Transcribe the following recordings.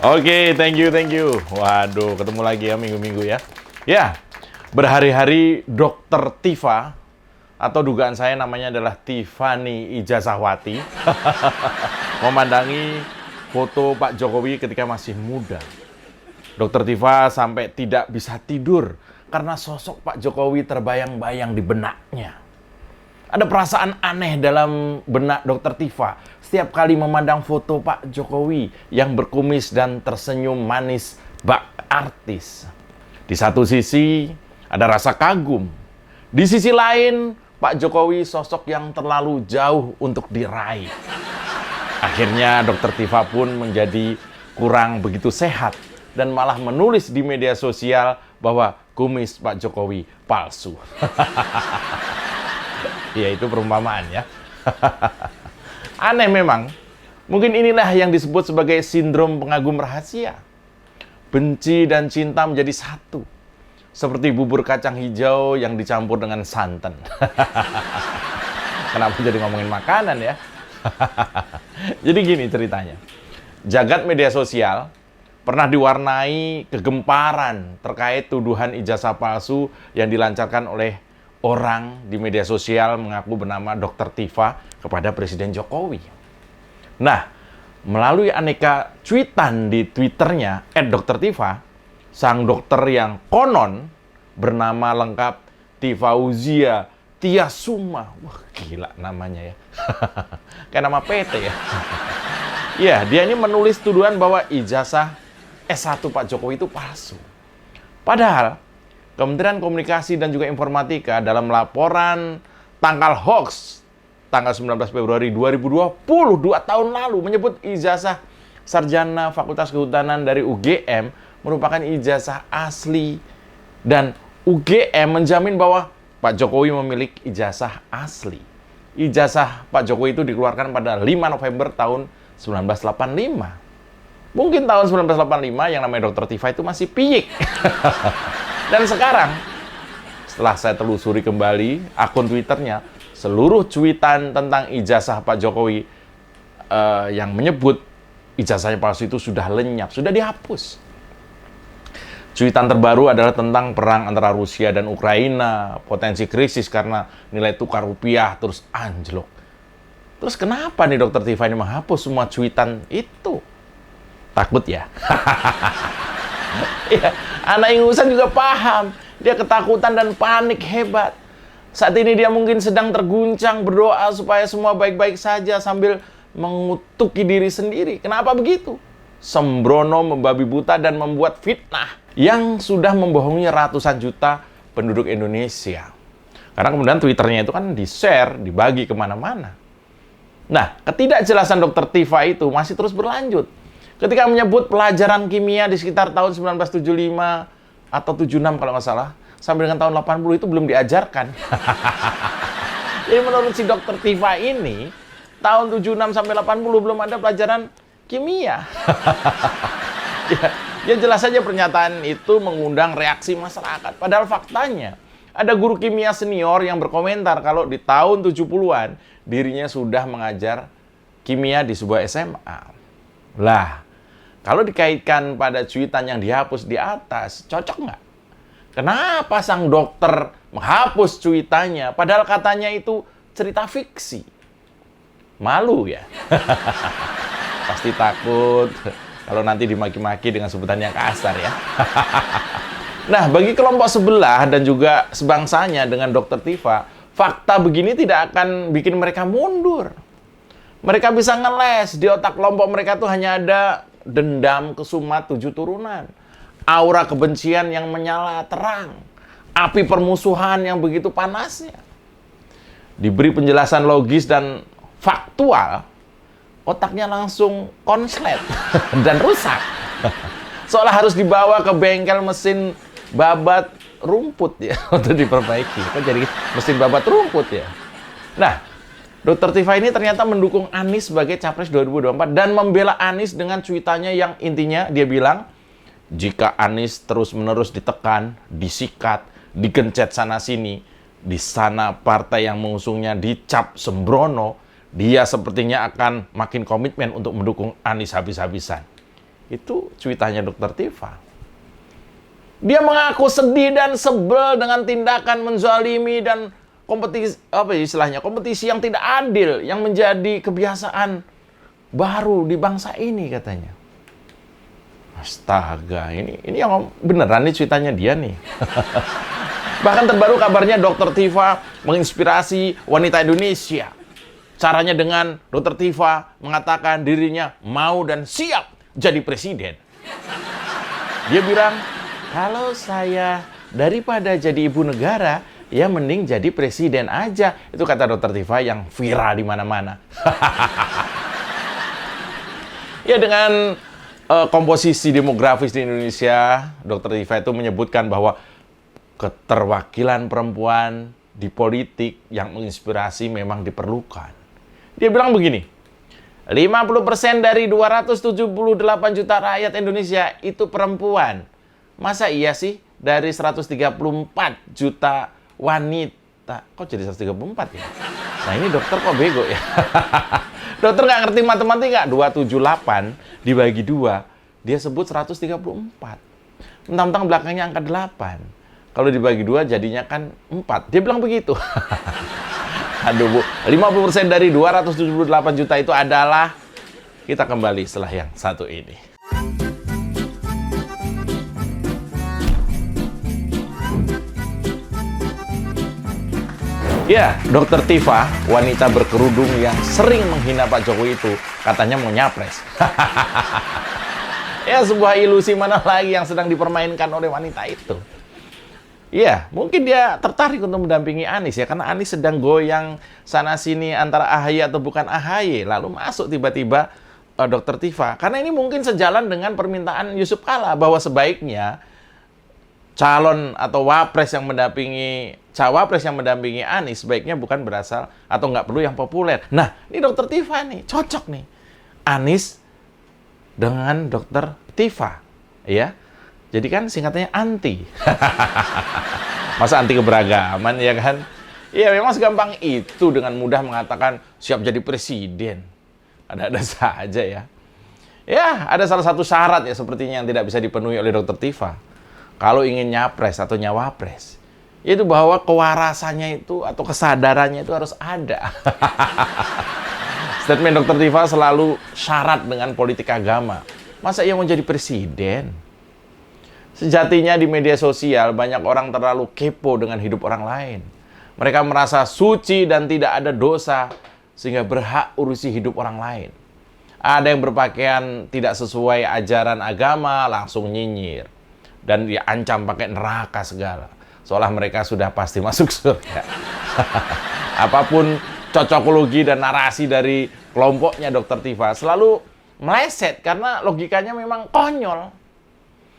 Oke, thank you, thank you. Waduh, ketemu lagi ya minggu-minggu ya. Ya, berhari-hari Dokter Tifa, atau dugaan saya namanya adalah Tiffany Ijazahwati, memandangi foto Pak Jokowi ketika masih muda. Dokter Tifa sampai tidak bisa tidur karena sosok Pak Jokowi terbayang-bayang di benaknya. Ada perasaan aneh dalam benak Dokter Tifa setiap kali memandang foto Pak Jokowi yang berkumis dan tersenyum manis bak artis. Di satu sisi ada rasa kagum. Di sisi lain, Pak Jokowi sosok yang terlalu jauh untuk diraih. Akhirnya Dokter Tifa pun menjadi kurang begitu sehat dan malah menulis di media sosial bahwa kumis Pak Jokowi palsu. Ya, itu perumpamaan ya. Aneh memang. Mungkin inilah yang disebut sebagai sindrom pengagum rahasia. Benci dan cinta menjadi satu. Seperti bubur kacang hijau yang dicampur dengan santan. Kenapa jadi ngomongin makanan ya? Jadi gini ceritanya. Jagat media sosial pernah diwarnai kegemparan terkait tuduhan ijazah palsu yang dilancarkan oleh orang di media sosial mengaku bernama Dokter Tifa kepada Presiden Jokowi. Nah, melalui aneka cuitan di Twitternya @doktertifa, sang dokter yang konon bernama lengkap Tifauzia Tiasuma. Wah, gila namanya ya. Kayak nama PT ya. Ya, dia ini menulis tuduhan bahwa ijazah S1 Pak Jokowi itu palsu. Padahal Kementerian Komunikasi dan juga Informatika dalam laporan tanggal hoax tanggal 19 Februari 2020, 2 tahun lalu, menyebut ijazah sarjana Fakultas Kehutanan dari UGM merupakan ijazah asli, dan UGM menjamin bahwa Pak Jokowi memiliki ijazah asli. Ijazah Pak Jokowi itu dikeluarkan pada 5 November tahun 1985. Mungkin tahun 1985 yang namanya Dokter Tifa itu masih piyik. Dan sekarang, setelah saya telusuri kembali akun Twitternya, seluruh cuitan tentang ijazah Pak Jokowi yang menyebut ijazahnya palsu itu sudah lenyap, sudah dihapus. Cuitan terbaru adalah tentang perang antara Rusia dan Ukraina, potensi krisis karena nilai tukar rupiah terus anjlok. Terus kenapa nih Dokter Tifa ini menghapus semua cuitan itu? Takut ya? Ya, anak ingusan juga paham. Dia ketakutan dan panik hebat. Saat ini dia mungkin sedang terguncang berdoa supaya semua baik-baik saja sambil mengutuki diri sendiri. Kenapa begitu? Sembrono, membabi buta, dan membuat fitnah yang sudah membohongi ratusan juta penduduk Indonesia. Karena kemudian Twitternya itu kan di-share, dibagi kemana-mana. Nah, ketidakjelasan Dokter Tifa itu masih terus berlanjut. Ketika menyebut pelajaran kimia di sekitar tahun 1975 atau 76 kalau nggak salah, sampai dengan tahun 80 itu belum diajarkan. Jadi menurut si Dokter Tifa ini, tahun 76 sampai 80 belum ada pelajaran kimia. Ya jelas saja pernyataan itu mengundang reaksi masyarakat. Padahal faktanya, ada guru kimia senior yang berkomentar kalau di tahun 70-an dirinya sudah mengajar kimia di sebuah SMA. Lah, kalau dikaitkan pada cuitan yang dihapus di atas, cocok nggak? Kenapa sang dokter menghapus cuitannya, padahal katanya itu cerita fiksi? Malu ya? Pasti takut kalau nanti dimaki-maki dengan sebutan yang kasar ya. Nah, bagi kelompok sebelah dan juga sebangsanya dengan Dokter Tifa, fakta begini tidak akan bikin mereka mundur. Mereka bisa ngeles, di otak kelompok mereka tuh hanya ada dendam kesumat 7 turunan, aura kebencian yang menyala terang, api permusuhan yang begitu panasnya. Diberi penjelasan logis dan faktual, otaknya langsung konslet dan rusak. Seolah harus dibawa ke bengkel mesin babat rumput ya untuk diperbaiki. Kan jadi mesin babat rumput ya. Nah, Dokter Tifa ini ternyata mendukung Anies sebagai Capres 2024 dan membela Anies dengan cuitannya yang intinya dia bilang, jika Anies terus-menerus ditekan, disikat, digencet sana-sini, di sana partai yang mengusungnya dicap sembrono, dia sepertinya akan makin komitmen untuk mendukung Anies habis-habisan. Itu cuitannya Dr. Tifa. Dia mengaku sedih dan sebel dengan tindakan menzalimi dan kompetisi yang tidak adil yang menjadi kebiasaan baru di bangsa ini katanya. Astaga, ini yang beneran nih cuitannya dia nih. Bahkan terbaru kabarnya Dr. Tifa menginspirasi wanita Indonesia. Caranya dengan Dr. Tifa mengatakan dirinya mau dan siap jadi presiden. Dia bilang, kalau saya daripada jadi ibu negara, ya mending jadi presiden aja. Itu kata Dr. Tifa yang viral di mana-mana. Ya, dengan komposisi demografis di Indonesia, Dr. Tifa itu menyebutkan bahwa keterwakilan perempuan di politik yang menginspirasi memang diperlukan. Dia bilang begini, 50% dari 278 juta rakyat Indonesia itu perempuan. Masa iya sih dari 134 juta wanita? Kok jadi 134 ya? Nah ini dokter kok bego ya? Dokter nggak ngerti matematika. 278 dibagi 2, dia sebut 134. Mentang-mentang belakangnya angka 8. Kalau dibagi 2 jadinya kan 4. Dia bilang begitu. Aduh Bu, 50% dari 278 juta itu adalah, kita kembali setelah yang satu ini. Ya, Dr. Tifa, wanita berkerudung yang sering menghina Pak Jokowi itu, katanya mau nyapres. Ya, sebuah ilusi mana lagi yang sedang dipermainkan oleh wanita itu. Iya, mungkin dia tertarik untuk mendampingi Anies ya, karena Anies sedang goyang sana-sini antara AHY atau bukan AHY. Lalu masuk tiba-tiba Dr. Tifa. Karena ini mungkin sejalan dengan permintaan Yusuf Kala bahwa sebaiknya calon atau wapres yang mendampingi, cawapres yang mendampingi Anies sebaiknya bukan berasal atau nggak perlu yang populer. Nah, ini Dr. Tifa nih, cocok nih. Anies dengan Dr. Tifa, ya. Jadi kan singkatannya anti. Masa anti keberagaman ya kan? Iya memang segampang itu dengan mudah mengatakan siap jadi presiden. Ada-ada saja ya. Ya ada salah satu syarat ya sepertinya yang tidak bisa dipenuhi oleh Dr. Tifa. Kalau ingin nyapres atau nyawapres. Yaitu bahwa kewarasannya itu atau kesadarannya itu harus ada. Statement Dr. Tifa selalu syarat dengan politik agama. Masa ia mau jadi presiden? Sejatinya di media sosial banyak orang terlalu kepo dengan hidup orang lain. Mereka merasa suci dan tidak ada dosa sehingga berhak urusi hidup orang lain. Ada yang berpakaian tidak sesuai ajaran agama langsung nyinyir dan diancam pakai neraka segala. Seolah mereka sudah pasti masuk surga. Apapun cocokologi dan narasi dari kelompoknya Dr. Tifa selalu meleset karena logikanya memang konyol.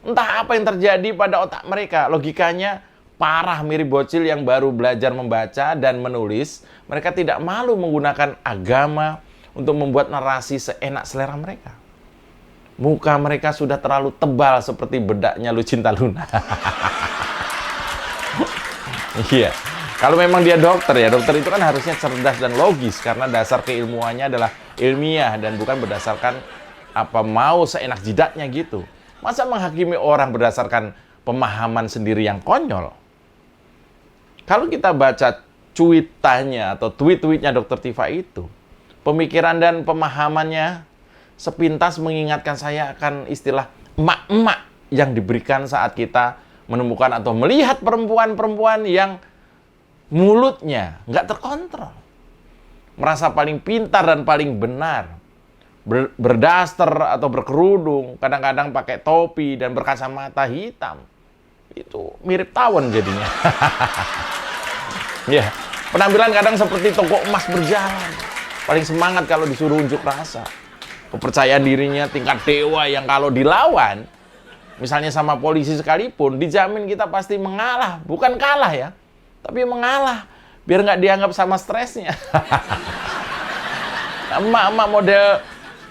Entah apa yang terjadi pada otak mereka. Logikanya parah mirip bocil yang baru belajar membaca dan menulis. Mereka tidak malu menggunakan agama untuk membuat narasi seenak selera mereka. Muka mereka sudah terlalu tebal seperti bedaknya Lucinta Luna. Iya. Kalau memang dia dokter ya, dokter itu kan harusnya cerdas dan logis karena dasar keilmuannya adalah ilmiah dan bukan berdasarkan apa mau seenak jidatnya gitu. Masa menghakimi orang berdasarkan pemahaman sendiri yang konyol? Kalau kita baca cuitannya atau tweet-tweetnya Dr. Tifa itu, pemikiran dan pemahamannya sepintas mengingatkan saya akan istilah emak-emak yang diberikan saat kita menemukan atau melihat perempuan-perempuan yang mulutnya nggak terkontrol. Merasa paling pintar dan paling benar. Berdaster atau berkerudung, kadang-kadang pakai topi dan berkacamata hitam. Itu mirip tawon jadinya. Ya, penampilan kadang seperti toko emas berjalan. Paling semangat kalau disuruh unjuk rasa. Kepercayaan dirinya tingkat dewa yang kalau dilawan, misalnya sama polisi sekalipun, dijamin kita pasti mengalah. Bukan kalah ya, tapi mengalah. Biar nggak dianggap sama stresnya. Emak-emak model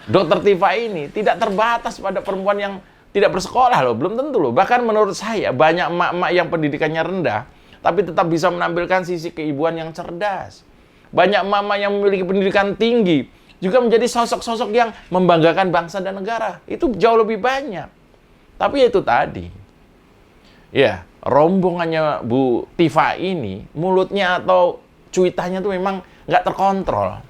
Dr. Tifa ini tidak terbatas pada perempuan yang tidak bersekolah loh, belum tentu loh. Bahkan menurut saya banyak emak-emak yang pendidikannya rendah, tapi tetap bisa menampilkan sisi keibuan yang cerdas. banyak mama yang memiliki pendidikan tinggi, juga menjadi sosok-sosok yang membanggakan bangsa dan negara. Itu jauh lebih banyak. Tapi itu tadi, ya, rombongannya Bu Tifa ini, mulutnya atau cuitannya tuh memang nggak terkontrol.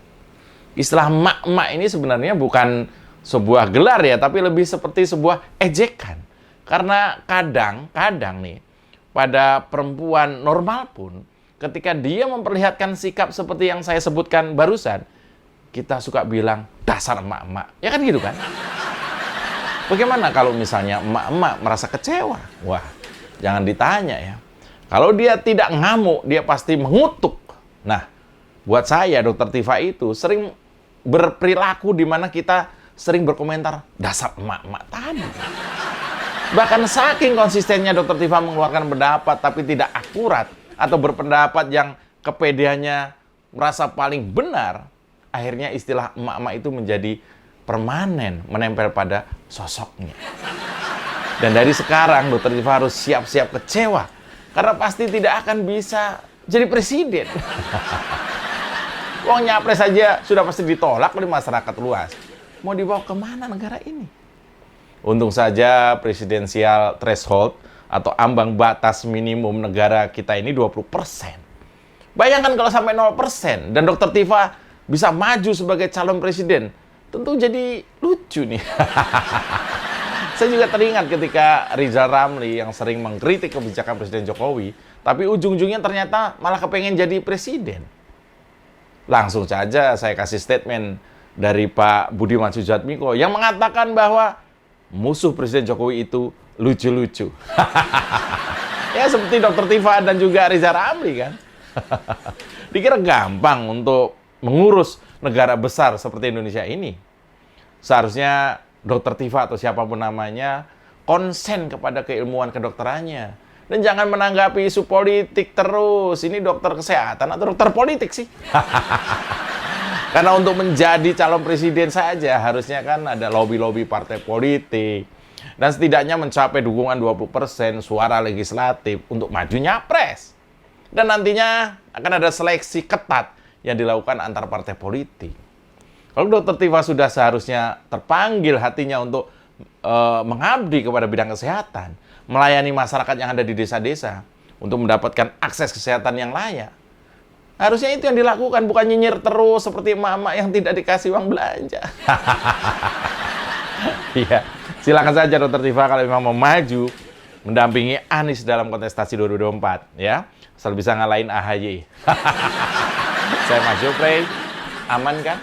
Istilah mak-mak ini sebenarnya bukan sebuah gelar ya, tapi lebih seperti sebuah ejekan. Karena kadang nih, pada perempuan normal pun, ketika dia memperlihatkan sikap seperti yang saya sebutkan barusan, kita suka bilang, dasar emak-emak. Ya kan gitu kan? Bagaimana kalau misalnya emak-emak merasa kecewa? Wah, jangan ditanya ya. Kalau dia tidak ngamuk, dia pasti mengutuk. Nah, buat saya, Dokter Tifa itu sering berperilaku di mana kita sering berkomentar, dasar emak-emak tadi. Bahkan saking konsistennya Dokter Tifa mengeluarkan pendapat tapi tidak akurat, atau berpendapat yang kepedeannya merasa paling benar, akhirnya istilah emak-emak itu menjadi permanen, menempel pada sosoknya. Dan dari sekarang Dokter Tifa harus siap-siap kecewa, karena pasti tidak akan bisa jadi presiden. Wong nyapres saja sudah pasti ditolak oleh masyarakat luas. Mau dibawa kemana negara ini? Untung saja presidensial threshold atau ambang batas minimum negara kita ini 20%. Bayangkan kalau sampai 0% dan Dokter Tifa bisa maju sebagai calon presiden. Tentu jadi lucu nih. Saya juga teringat ketika Rizal Ramli yang sering mengkritik kebijakan Presiden Jokowi, tapi ujung-ujungnya ternyata malah kepengen jadi presiden. Langsung saja saya kasih statement dari Pak Budiman Sujatmiko yang mengatakan bahwa musuh Presiden Jokowi itu lucu-lucu. Ya seperti Dokter Tifa dan juga Rizal Ramli kan. Dikira gampang untuk mengurus negara besar seperti Indonesia ini. Seharusnya Dokter Tifa atau siapapun namanya konsen kepada keilmuan kedokterannya. Dan jangan menanggapi isu politik terus. Ini dokter kesehatan atau dokter politik sih? Karena untuk menjadi calon presiden saja harusnya kan ada lobby-lobby partai politik. Dan setidaknya mencapai dukungan 20% suara legislatif untuk maju nyapres. Dan nantinya akan ada seleksi ketat yang dilakukan antar partai politik. Kalau Dokter Tifa sudah seharusnya terpanggil hatinya untuk mengabdi kepada bidang kesehatan, melayani masyarakat yang ada di desa-desa untuk mendapatkan akses kesehatan yang layak. Harusnya itu yang dilakukan, bukan nyinyir terus seperti emak-emak yang tidak dikasih uang belanja. Iya, silakan saja Dokter Tifa kalau memang mau maju mendampingi Anies dalam kontestasi 2024 ya. Asal bisa ngalahin AHY. Saya Mas Jopre, aman kan?